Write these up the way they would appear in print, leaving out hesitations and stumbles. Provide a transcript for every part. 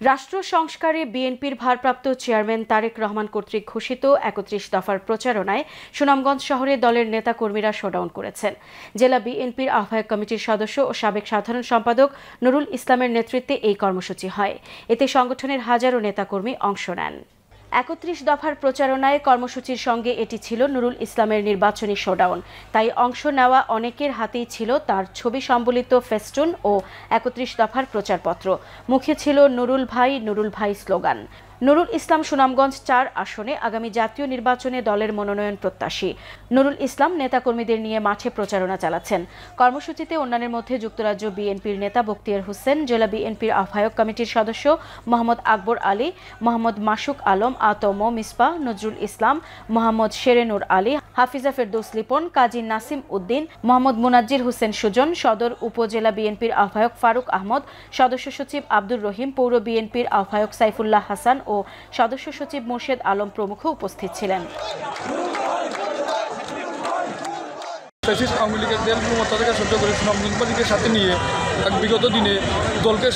রাষ্ট্র সংস্কারে বিএনপির ভারপ্রাপ্ত চেয়ারম্যান তারেক রহমান কর্তৃক ঘোষিত ৩১ দফার প্রচারণায় সুনামগঞ্জ শহরে দলের নেতাকর্মীরা শোডাউন করেছেন। জেলা বিএনপির আহ্বায়ক কমিটির সদস্য ও সাবেক সাধারণ সম্পাদক নুরুল ইসলামের নেতৃত্বে এই কর্মসূচি হয়। এতে সংগঠনের হাজারো নেতাকর্মী অংশ নেন। ৩১ দফার প্রচারণায় কর্মসূচির সঙ্গে এটি ছিল নুরুল ইসলামের নির্বাচনী শোডাউন। তাই অংশ নেওয়া অনেকের হাতেই ছিল তার ছবি সম্বলিত ফেস্টুন ও ৩১ দফার প্রচারপত্র। মুখে ছিল নুরুল ভাই স্লোগান। নুরুল ইসলাম সুনামগঞ্জ ৪ আসনে আগামী জাতীয় নির্বাচনে দলের মনোনয়ন প্রত্যাশী। নুরুল ইসলাম নেতাকর্মীদের নিয়ে মাঠে প্রচারণা চালাচ্ছেন। কর্মসূচিতে অন্যান্যের মধ্যে যুক্তরাজ্য বিএনপির নেতা বখতিয়ার হোসেন, জেলা বিএনপির আহ্বায়ক কমিটির সদস্য মোহাম্মদ আকবর আলী, মোহাম্মদ মাসুক আলম, আতম মিসবা, নজরুল ইসলাম, মোহাম্মদ শেরেনুর আলী, হাফিজা ফেরদৌস লিপন, কাজী নাসিম উদ্দিন, মোহাম্মদ মুনাজ্জির হোসেন সুজন, সদর উপজেলা বিএনপির আহ্বায়ক ফারুক আহমদ, সদস্য সচিব আব্দুর রহিম, পৌর বিএনপির আহ্বায়ক সাইফুল্লাহ হাসান ও সদস্য সচিব মোর্শেদ আলম প্রমুখ উপস্থিত ছিলেন। আওয়ামী লীগের মতাধিকার সহ্য করে সুনামগঞ্জবাসীকে সাথে নিয়ে বিগত দিনে দলকে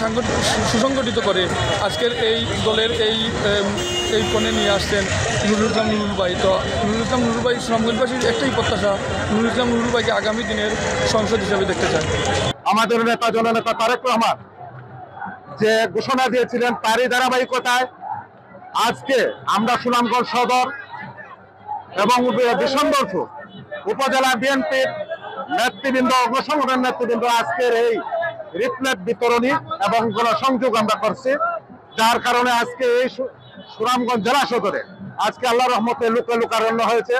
সুসংগঠিত করে আজকের এই দলের এই কোণে নিয়ে আসছেন নুরুল ইসলাম নুরুল ভাই। তো নুরুল ইসলাম নুরুল ভাই সুনামগঞ্জবাসীর একটাই প্রত্যাশা, নুরুল ইসলাম নুরুল ভাইকে আগামী দিনের সংসদ হিসেবে দেখতে চান। আমাদের নেতা জননেতা তারেক রহমান যে ঘোষণা দিয়েছিলেন তারই ধারাবাহিকতায় আজকে আমরা সুনামগঞ্জ সদর এবং বিশনবরপুর উপজেলা বিএনপির নেতৃবৃন্দ, অগ্রসংগঠনের নেতৃবৃন্দ আজকের এই রিফ্লেট বিতরণী এবং গণসংযোগ আমরা করছি, যার কারণে আজকে এই সুনামগঞ্জ জেলা সদরে আজকে আল্লাহর রহমতে লোকারণ্য হয়েছে।